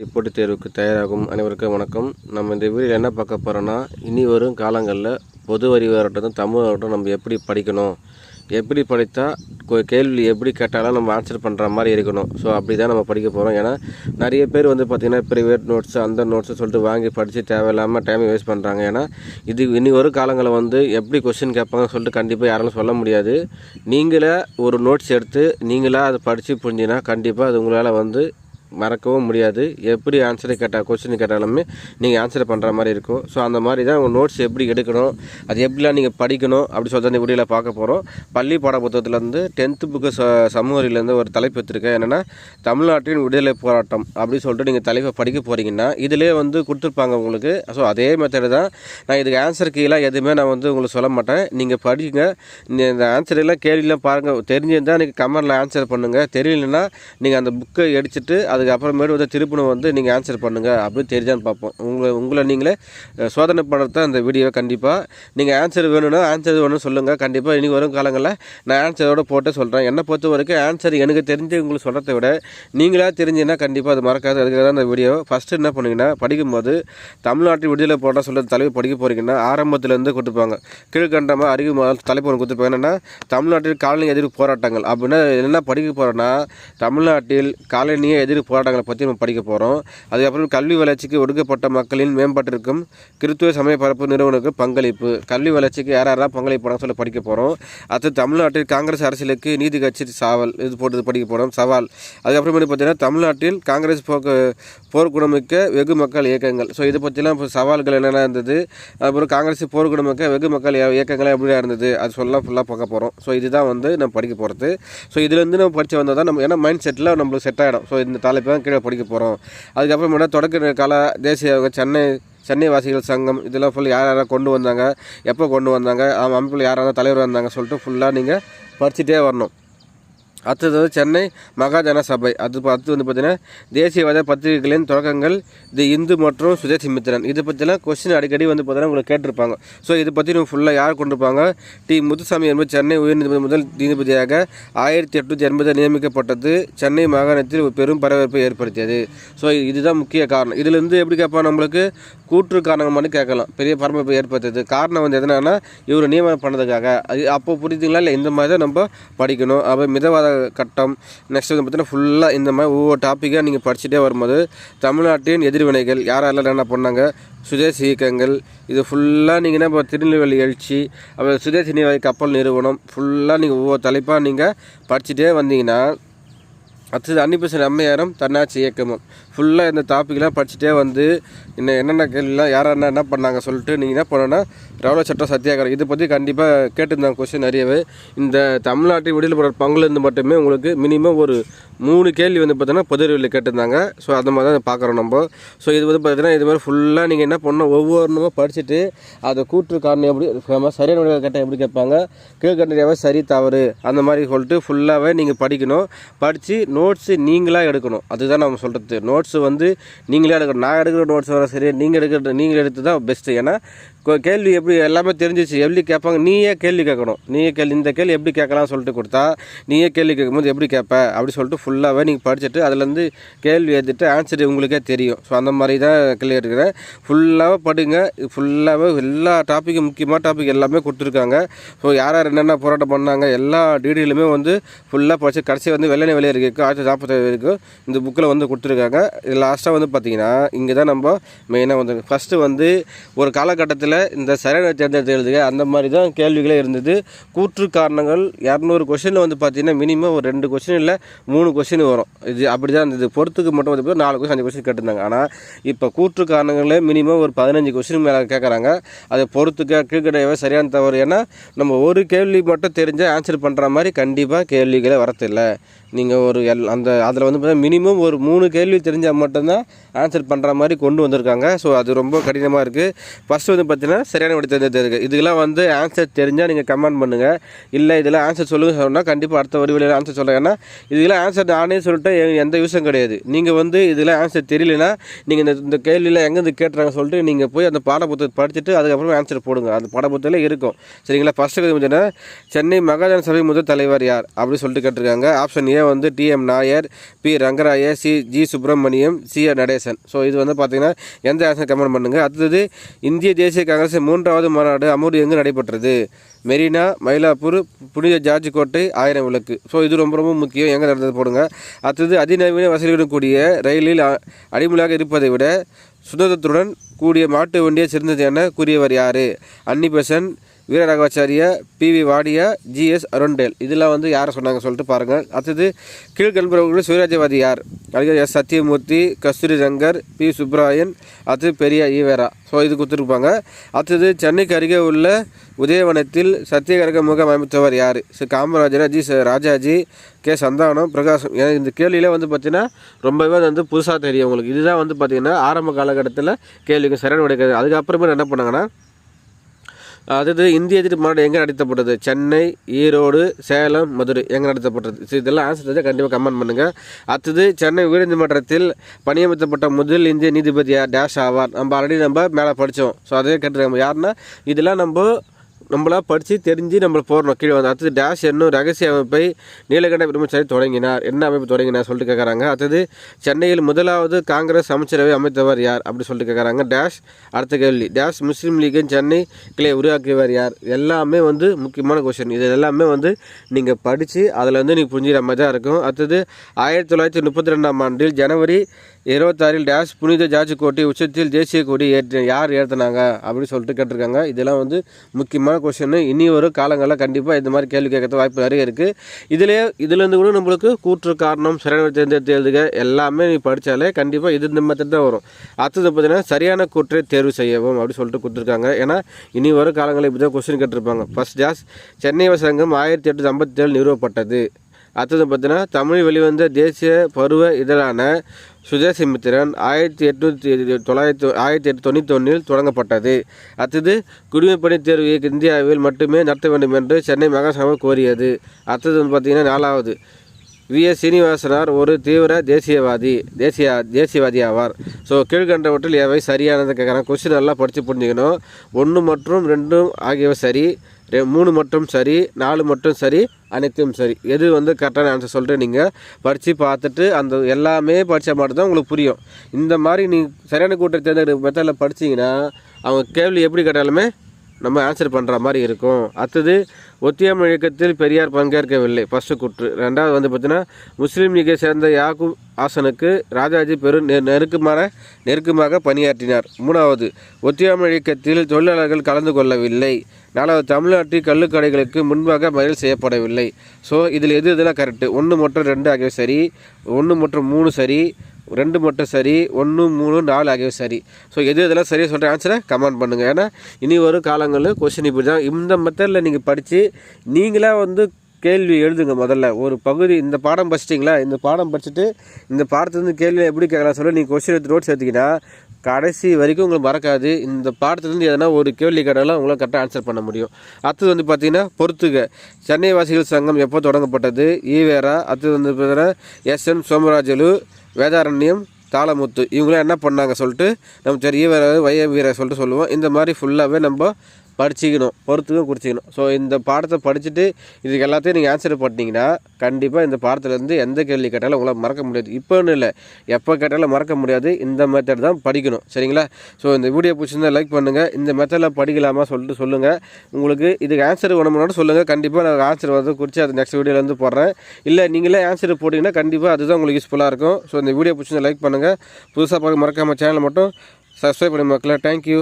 போட்டித் தேர்வுக்கு தயாராகும் அனைவருக்கும் வணக்கம். நம்ம இந்த வீடியோவில் என்ன பார்க்க போகிறோன்னா, இனி வரும் காலங்களில் பொது அறிவாகட்டும் தமிழாகட்டும் நம்ம எப்படி படிக்கணும், எப்படி படித்தா கேள்வி எப்படி கேட்டாலும் நம்ம ஆன்சர் பண்ணுற மாதிரி இருக்கணும். ஸோ அப்படி தான் நம்ம படிக்க போகிறோம். ஏன்னா நிறைய பேர் பார்த்திங்கன்னா ப்ரைவேட் நோட்ஸு அந்த நோட்ஸு சொல்லிட்டு வாங்கி படித்து தேவையில்லாமல் டைமை வேஸ்ட் பண்ணுறாங்க. ஏன்னா இது இனி வரும் காலங்களில் எப்படி கொஸ்டின் கேட்பாங்கன்னு சொல்லிட்டு கண்டிப்பாக யாராலும் சொல்ல முடியாது. நீங்களே ஒரு நோட்ஸ் எடுத்து நீங்களாக அதை படித்து புரிஞ்சிங்கன்னா கண்டிப்பாக அது உங்களால் மறக்கவும் முடியாது. எப்படி ஆன்சரை கொஸ்டின் கேட்டாலுமே நீங்கள் ஆன்சர் பண்ணுற மாதிரி இருக்கும். ஸோ அந்த மாதிரி தான் உங்கள் நோட்ஸ் எப்படி எடுக்கணும், அது எப்படிலாம் நீங்கள் படிக்கணும் அப்படி சொல்லிட்டு இந்த வீடியோவில் பார்க்க போகிறோம். பள்ளி பாட புத்தகத்துலேருந்து 10th புக்கு சமூகரிலேருந்து ஒரு தலைப்பு எடுத்திருக்கேன். என்னென்னா தமிழ்நாட்டின் விடுதலை போராட்டம் அப்படின்னு சொல்லிட்டு நீங்கள் தலைப்பை படிக்க போகிறீங்கன்னா இதிலே கொடுத்துருப்பாங்க உங்களுக்கு. ஸோ அதே மெத்தடு தான். நான் இதுக்கு ஆன்சர் கீழே எதுவுமே நான் உங்களுக்கு சொல்ல மாட்டேன். நீங்கள் படிங்க. இந்த ஆன்சரெல்லாம் கேள்வியெலாம் பாருங்கள். தெரிஞ்சிருந்தால் நீங்கள் கமெண்டில் ஆன்சர் பண்ணுங்கள். தெரியலன்னா நீங்கள் அந்த புக்கை எடுத்துட்டு அதுக்கப்புறமேட்டு திருப்பணும் நீங்கள் ஆன்சர் பண்ணுங்கள் அப்படின்னு தெரிஞ்சான்னு பார்ப்போம். உங்களை நீங்களே சோதனை பண்ணுறது அந்த வீடியோவை கண்டிப்பாக நீங்கள் ஆன்சர் வேணும்னா ஆன்சர் வேணும்னு சொல்லுங்கள். கண்டிப்பாக இனி வரும் காலங்களில் நான் ஆன்சரோடு போட்டு சொல்கிறேன். என்னை பொறுத்த வரைக்கும் ஆன்சர் எனக்கு தெரிஞ்சு உங்களுக்கு சொல்கிறத விட நீங்களாக தெரிஞ்சுன்னா கண்டிப்பாக அது மறக்காது. அதுக்காக தான் அந்த வீடியோ. ஃபஸ்ட்டு என்ன பண்ணுங்கன்னா, படிக்கும்போது தமிழ்நாட்டில் விடுதலை போராட்டம் சொல்கிற தலைவர் படிக்க போகிறீங்கன்னா ஆரம்பத்துலேருந்து கொடுத்துருப்பாங்க. கீழ்கண்டமாக அறிவு முதல் தலைப்பு ஒன்று கொடுத்துருப்பாங்க. என்னென்னா தமிழ்நாட்டில் காலனி எதிர்ப்பு போராட்டங்கள் அப்படின்னா என்ன படிக்க போகிறோன்னா, தமிழ்நாட்டில் காலனியை எதிர்ப்பு போராட்டங்களை பற்றி நம்ம படிக்க போகிறோம். அதுக்கப்புறம் கல்வி வளர்ச்சிக்கு ஒடுக்கப்பட்ட மக்களின் மேம்பாட்டிற்கும் கிறித்துவ சமய பரப்பு நிறுவனங்களுக்கு பங்களிப்பு, கல்வி வளர்ச்சிக்கு யாரெல்லாம் பங்களிப்பாங்க சொல்லி படிக்க போகிறோம். அடுத்து தமிழ்நாட்டில் காங்கிரஸ் அரசியலுக்கு நீதி கட்சி சாவல் இது போட்டு படிக்க போகிறோம், சவால். அதுக்கப்புறமேட்டு பார்த்தீங்கன்னா தமிழ்நாட்டில் காங்கிரஸ் போர்க்குணமிக்க வெகு மக்கள் இயக்கங்கள். ஸோ இதை பற்றிலாம் இப்போ சவால்கள் என்னென்ன இருந்தது, அப்புறம் காங்கிரஸ் போர்க்குணமிக்க வெகு மக்கள் இயக்கங்கள் எப்படியா இருந்தது அது சொல்லலாம் ஃபுல்லாக பார்க்க போகிறோம். ஸோ இதுதான் நம்ம படிக்க போகிறது. ஸோ இதுலேருந்து நம்ம படித்து வந்தால் தான் நம்ம ஏன்னா மைண்ட் செட்டில் நம்மளுக்கு செட் ஆகிடும். ஸோ இந்த தலைப்பு தான் கீழே படிக்க போகிறோம். அதுக்கப்புறமேட்டா தொடக்க கால தேசிய சென்னை வாசிகள் சங்கம் இதெல்லாம் ஃபுல் யார் கொண்டு வந்தாங்க, எப்போ கொண்டு வந்தாங்க, அமைப்பில் யாராவது தலைவர் வந்தாங்க சொல்லிட்டு ஃபுல்லாக நீங்கள் படிச்சுட்டே வரணும். அடுத்தது சென்னை மகாஜன சபை. அடுத்து பார்த்தீங்கன்னா தேசியவாத பத்திரிகைகளின் தொடக்கங்கள், தி இந்து மற்றும் சுதேசி மித்திரன். இதை பற்றிலாம் கொஸ்டின் அடிக்கடி பார்த்தீங்கன்னா உங்களுக்கு கேட்டிருப்பாங்க. ஸோ இதை பற்றி நம்ம ஃபுல்லாக யார் கொண்டிருப்பாங்க, டி முத்துசாமி என்பது சென்னை உயர்நீதிமன்ற முதல் நீதிபதியாக 1880 நியமிக்கப்பட்டது. சென்னை மாகாணத்தில் ஒரு பெரும் பரபரப்பை ஏற்படுத்தியது. ஸோ இதுதான் முக்கிய காரணம். இதுலேருந்து எப்படி கேட்பாங்க, நம்மளுக்கு கூற்று காரணங்கள் மட்டும் கேட்கலாம். பெரிய பரபரப்பை ஏற்படுத்தியது காரணம் எதனால இவர் நியமனம் பண்ணதுக்காக. அது அப்போ புரியுதுங்களா இல்லை? இந்த மாதிரி தான் நம்ம படிக்கணும். அப்போ மிதவாத கட்டம். நெக்ஸ்ட் பார்த்தீங்கன்னா ஃபுல்லாக இந்த மாதிரி ஒவ்வொரு டாப்பிக்காக நீங்கள் படிச்சுட்டே வரும்போது தமிழ்நாட்டின் எதிர்வினைகள் யாரெல்லாம் என்ன பண்ணாங்க, சுதேசி இயக்கங்கள், இது ஃபுல்லாக நீங்கள் இப்போ திருநெல்வேலி எழுச்சி, அப்புறம் சுதேசி நீர்வாய் கப்பல் நிறுவனம் ஃபுல்லாக நீங்கள் ஒவ்வொரு தலைப்பாக நீங்கள் படிச்சுட்டே வந்தீங்கன்னா அடுத்தது அன்னிபெசன்ட் அம்மையாரும் தன்னாட்சி இயக்கமும் ஃபுல்லாக இந்த டாப்பிக்லாம் படிச்சுட்டே இன்னும் என்னென்ன கேள்விலாம் யார் என்ன பண்ணாங்க சொல்லிட்டு நீங்கள் என்ன பண்ணணும்னா ரவுல சட்டம் சத்தியாகிரகம் இதை பற்றி கண்டிப்பாக கேட்டிருந்தாங்க கொஸ்டின் நிறையவே. இந்த தமிழ்நாட்டில் விடுதலை போகிற பங்குலேருந்து மட்டுமே உங்களுக்கு மினிமம் ஒரு 3 கேள்வி பார்த்தீங்கன்னா பொது அறிவில் கேட்டிருந்தாங்க. ஸோ அந்த மாதிரி தான் பார்க்குறோம் நம்ம. ஸோ இது பார்த்தீங்கன்னா இது மாதிரி ஃபுல்லாக நீங்கள் என்ன பண்ணணும், ஒவ்வொன்றும் படிச்சுட்டு அதை கூற்று காரணம் எப்படி சரியான விட கேட்டால் எப்படி கேட்பாங்க, கீழ்கண்டறியாவே சரி தவறு அந்த மாதிரி சொல்லிட்டு ஃபுல்லாகவே நீங்கள் படிக்கணும். படித்து நோட்ஸு நீங்களாக எடுக்கணும். அதுதான் நம்ம சொல்கிறது. நோட்ஸு நீங்களே எடுக்கணும். நான் எடுக்கிற நோட்ஸ் வர சரி, நீங்கள் எடுத்து தான் பெஸ்ட்டு. ஏன்னா கேள்வி எப்படி எல்லாமே தெரிஞ்சிச்சு, எப்படி கேட்பாங்க, நீயே கேள்வி கேட்கணும். இந்த கேள்வி எப்படி கேட்கலாம்னு சொல்லிட்டு கொடுத்தா நீயே கேள்வி கேட்கும்போது எப்படி கேட்ப அப்படி சொல்லிட்டு ஃபுல்லாகவே நீங்கள் படிச்சுட்டு அதுலேருந்து கேள்வி எழுதிட்டு ஆன்சர் உங்களுக்கே தெரியும். ஸோ அந்த மாதிரி தான் கேள்வி எடுக்கிறேன். ஃபுல்லாகவே படிங்க. ஃபுல்லாகவே எல்லா டாப்பிக்கும் முக்கியமான டாபிக் எல்லாமே கொடுத்துருக்காங்க. ஸோ யார் என்னென்ன போராட்டம் பண்ணாங்க எல்லா டீட்டெயிலுமே ஃபுல்லாக படிச்சு கடைசி வெள்ளனை வெளியே இருக்குது 1947 வரைக்கும் இந்த புக்கில் கொடுத்துருக்காங்க. லாஸ்ட்டாக பார்த்தீங்கன்னா இங்கே தான் நம்ம மெயினாக ஃபஸ்ட்டு ஒரு காலகட்டத்தில் இந்த சரியான தேர்ந்தெடுத்து எழுதுக அந்த மாதிரி தான் கேள்விகளே இருந்தது. கூற்று காரணங்கள் 200 கொஸ்டினில் பார்த்தீங்கன்னா மினிமம் ஒரு 2 கொஸ்டின் இல்லை 3 கொஸ்டின் வரும். இது அப்படி தான் இருந்தது. பொறுத்துக்கு மட்டும் 4 கொஸ்டின் 5 கொஸ்டின் கேட்டிருந்தாங்க. ஆனால் இப்போ கூற்று காரணங்களே மினிமம் ஒரு 15 கொஸ்டின் மேலே கேட்குறாங்க. அதை பொறுத்துக்க கீழ்கடையவே சரியான தவறு. ஏன்னா நம்ம ஒரு கேள்வி மட்டும் தெரிஞ்சால் ஆன்சர் பண்ணுற மாதிரி கண்டிப்பாக கேள்விகளே வரத்தில்லை. நீங்கள் அதில் பார்த்தீங்கன்னா மினிமம் ஒரு 3 கேள்வி தெரிஞ்சால் மட்டும்தான் ஆன்சர் பண்ணுற மாதிரி கொண்டு வந்திருக்காங்க. ஸோ அது ரொம்ப கடினமாக இருக்குது. ஃபஸ்ட்டு பார்த்தீங்கன்னா சரியான விட தெரிஞ்சது. இதெல்லாம் ஆன்சர் தெரிஞ்சால் நீங்கள் கமெண்ட் பண்ணுங்கள். இல்லை இதில் ஆன்சர் சொல்லுங்கள் சொன்னால் கண்டிப்பாக அடுத்த வழியில் ஆன்சர் சொல்லுங்கள். ஏன்னா இதெல்லாம் ஆன்சர் நானே சொல்லிட்டு எந்த யூஸும் கிடையாது. நீங்கள் இதெல்லாம் ஆன்சர் தெரியலனா நீங்கள் இந்த கேள்வியில் எங்கேருந்து கேட்டுறாங்க சொல்லிட்டு நீங்கள் போய் அந்த பாடப்புத்தகத்தை படிச்சுட்டு அதுக்கப்புறம் ஆன்சர் போடுங்க. அந்த பாடப்புத்தகத்தில் இருக்கும். சரிங்களா? ஃபஸ்ட்டு பார்த்தீங்கன்னா சென்னை மகாஜன சபை முதல் தலைவர் யார் அப்படின்னு சொல்லிட்டு கேட்டிருக்காங்க. ஆப்ஷன் ஏ வந்து TM Nair, P Rangaraya, G Subramaniam, CR Natesan. So இது வந்து பார்த்தீங்கன்னா எந்த ஆன்சர் கமெண்ட் பண்ணுங்கள். அடுத்தது இந்திய தேசிய காங்கிரஸ் 3வது மாநாடு அமூர் எங்கு நடைபெற்றது? மெரினா, மயிலாப்பூர், புனித ஜார்ஜ் கோட்டை, 1000 விளக்கு. ஸோ இது ரொம்ப ரொம்ப முக்கியம், எங்கே நடந்தது போடுங்க. அடுத்தது அதிநவீன வசதியுடன் கூடிய ரயிலில் அடிமொழியாக இருப்பதை விட சுதந்திரத்துடன் கூடிய மாட்டு வண்டியை சிறந்தது என கூறியவர் யார்? Annie Besant, Veeraraghavachariar, PV Wadia, GS Arundale. இதெல்லாம் வந்து யாரை சொன்னாங்க சொல்லிட்டு பாருங்கள். அடுத்தது கீழ்கண்பவர்கள் சுயராஜ்யவாதி யார்? அதுக்கு S சத்தியமூர்த்தி, கஸ்தூரி ரங்கர், P சுப்ராயன், அடுத்தது பெரியா ஈவேரா. ஸோ இது கொடுத்துருப்பாங்க. அடுத்தது சென்னைக்கு அருகே உள்ள உதயவனத்தில் சத்தியகிரக முகாம் அமைத்தவர் யார்? காமராஜரா, ராஜாஜி, சந்தானம், பிரகாசம். இந்த கேள்வியில் வந்து பார்த்தீங்கன்னா ரொம்பவே வந்து புதுசாக தெரியும் உங்களுக்கு. இதுதான் வந்து பார்த்தீங்கன்னா ஆரம்ப காலகட்டத்தில் கேள்விக்கு சரியான விடைக்காது. அதுக்கப்புறமே என்ன பண்ணாங்கன்னா, அதாவது இந்திய எதிர்ப்பு மாநாடு எங்கே நடத்தப்பட்டது? சென்னை, ஈரோடு, சேலம், மதுரை எங்கே நடத்தப்பட்டது? இதெல்லாம் ஆன்சர் தெரிஞ்சால் கண்டிப்பாக கமெண்ட் பண்ணுங்கள். அடுத்தது சென்னை உயர்நீதிமன்றத்தில் பணியமர்த்தப்பட்ட முதல் இந்திய நீதிபதி டேஷ் ஆவார். நம்ம ஆல்ரெடி மேலே படித்தோம். ஸோ அதே கேட்டுருக்காங்க யாருன்னா, இதெல்லாம் நம்மளா படித்து தெரிஞ்சு நம்ம போடணும். கீழே வந்து அடுத்தது டேஷ் என்னும் ரகசிய அமைப்பை நீலகண்ட பிரம்மச்சாரி தொடங்கினார். என்ன அமைப்பு தொடங்கினார் சொல்லிட்டு கேட்குறாங்க. அடுத்தது சென்னையில் முதலாவது காங்கிரஸ் அமைச்சரவை அமைத்தவர் யார் அப்படி சொல்லிட்டு கேட்குறாங்க. டேஷ். அடுத்த கேள்வி டேஷ் முஸ்லீம் லீகின் சென்னை கிளை உருவாக்கியவர் யார்? எல்லாமே வந்து முக்கியமான கொஸ்டின். இது எல்லாமே வந்து நீங்கள் படித்து அதில் வந்து நீங்கள் புரிஞ்சுக்கிற மாதிரி தான் இருக்கும். அடுத்தது 1932ஆம் ஆண்டில் ஜனவரி 26 டேஷ் புனித ஜார்ஜ் கோட்டை உச்சத்தில் தேசிய கொடி யார் ஏற்றினாங்க அப்படின்னு சொல்லிட்டு கேட்டிருக்காங்க. இதெல்லாம் வந்து முக்கியமான கொஸ்டின். இனி வரும் காலங்களில் கண்டிப்பாக இந்த மாதிரி கேள்வி கேட்கறது வாய்ப்பு நிறைய இருக்குது. இதுலேருந்து கூட நம்மளுக்கு கூற்று காரணம் சரியான தேர்ந்தெடுத்து எழுதுக எல்லாமே நீ படித்தாலே கண்டிப்பாக இது இந்த மெத்தட் தான் வரும். அடுத்தது பார்த்தீங்கன்னா சரியான கூற்றை தேர்வு செய்யவும் அப்படி சொல்லிட்டு கொடுத்துருக்காங்க. ஏன்னா இனி வரும் காலங்களில் இப்படி தான் கொஸ்டின் கேட்டிருப்பாங்க. ஃபர்ஸ்ட் டேஷ் சென்னை சங்கம் 1857 நிறுவப்பட்டது. அடுத்தது பார்த்தீங்கன்னா தமிழ் வெளிவந்த தேசிய பருவ இதழான சுதேசமித்திரன் 1891 தொடங்கப்பட்டது. அடுத்தது குடிமைப்பணி தேர்வு இந்தியாவில் மட்டுமே நடத்த வேண்டும் என்று சென்னை மகாசபை கோரியது. அடுத்தது வந்து பார்த்திங்கன்னா 4வது VS சீனிவாசனார் ஒரு தீவிர தேசியவாதி ஆவார். ஸோ கீழ்கண்டவற்றில் எவை சரியானதை கேட்குறாங்க. கொஸ்டின் நல்லா படித்து புரிஞ்சுக்கணும். 1 மற்றும் 2 ஆகியவை சரி, 3 மட்டும் சரி, 4 மட்டும் சரி, அனைத்தும் சரி. எது வந்து கரெக்டான ஆன்சர் சொல்லிட்டு நீங்கள் படித்து பார்த்துட்டு அந்த எல்லாமே படித்தா மட்டும்தான் உங்களுக்கு புரியும். இந்த மாதிரி நீங்கள் சரியான கூட்டத்தை தேர்ந்தெடுக்க மெத்தடில் படிச்சிங்கன்னா அவங்க கேள்வி எப்படி கேட்டாலுமே நம்ம ஆன்சர் பண்ணுற மாதிரி இருக்கும். அடுத்தது ஒத்தியாமை இயக்கத்தில் பெரியார் பங்கேற்கவில்லை. ஃபஸ்ட்டு கூற்று. 2வது வந்து பார்த்தீங்கன்னா முஸ்லீம் லீகை சேர்ந்த யாக்கூப் ஹாசனுக்கு ராஜாஜி நெருக்கமாக பணியாற்றினார். 3வது ஒத்தியாமை இயக்கத்தில் தொழிலாளர்கள் கலந்து கொள்ளவில்லை. 4வது தமிழ்நாட்டில் கள்ளுக்கடைகளுக்கு முன்பாக மறியல் செய்யப்படவில்லை. ஸோ இதில் இதெல்லாம் கரெக்டு. 1 மற்றும் 2 ஆகியவை சரி, 1 மற்றும் 3 சரி, 2 மட்டும் சரி, 1, 3, 4 ஆகியவை சரி. ஸோ இதெல்லாம் சரியாக சொல்கிற ஆன்சரை கமெண்ட் பண்ணுங்கள். ஏன்னா இனி வரும் காலங்களில் கொஸ்டின் இப்படி தான். இந்த மெத்தடில் நீங்கள் படித்து நீங்களாக வந்து கேள்வி எழுதுங்க. முதல்ல ஒரு பகுதி இந்த பாடம் படிச்சிட்டிங்களா, இந்த பாடம் படிச்சுட்டு இந்த பாடத்துலேருந்து கேள்வி எப்படி கேட்கலாம் சொல்லி நீங்கள் கொஸ்டின் எடுத்து நோட்ஸ் எடுத்திங்கன்னா கடைசி வரைக்கும் உங்களுக்கு மறக்காது. இந்த பாடத்துலேருந்து எதனா ஒரு கேள்வி கேட்டாலும் உங்களால் கரெக்டாக ஆன்சர் பண்ண முடியும். அடுத்தது வந்து பார்த்திங்கன்னா பொறுத்துக சென்னை வாசிகள் சங்கம் எப்போ தொடங்கப்பட்டது? ஈவேரா. அடுத்தது வந்து பார்த்தீங்கன்னா SN சோமராஜலு, வேதாரண்யம், தாளமுத்து. இவங்களாம் என்ன பண்ணாங்க சொல்லிட்டு நம்ம சரி ஈவேரா வீரர் சொல்லிட்டு சொல்லுவோம். இந்த மாதிரி ஃபுல்லாகவே நம்ம படிச்சிக்கணும், பொறுத்துக்கும் குறிச்சிக்கணும். ஸோ இந்த பாடத்தை படிச்சுட்டு இதுக்கு எல்லாத்தையும் நீங்கள் ஆன்சர் பண்ணிட்டீங்கன்னா கண்டிப்பாக இந்த பாடத்துலேருந்து எந்த கேள்வி கேட்டாலும் உங்களால் மறக்க முடியாது. இப்போன்னு இல்லை, எப்போ கேட்டாலும் மறக்க முடியாது. இந்த மெத்தட் தான் படிக்கணும். சரிங்களா? ஸோ இந்த வீடியோ பிடிச்சிருந்தால் லைக் பண்ணுங்கள். இந்த மெத்தடில் படிக்கலாமா சொல்லிட்டு சொல்லுங்கள். உங்களுக்கு இதுக்கு ஆன்சர் வேணும்னாலும் சொல்லுங்கள். கண்டிப்பாக நான் ஆன்சர் வந்து குறித்து அது நெக்ஸ்ட் வீடியோலேருந்து போடுறேன். இல்லை நீங்களே ஆன்சர் போட்டிங்கன்னா கண்டிப்பாக அதுதான் உங்களுக்கு யூஸ்ஃபுல்லாக இருக்கும். ஸோ இந்த வீடியோ பிடிச்சிருந்தால் லைக் பண்ணுங்கள். புதுசாக பார்க்க மறக்காமல் சேனலை மட்டும் சப்ஸ்கிரைப் பண்ணி மக்களே. தேங்க்யூ.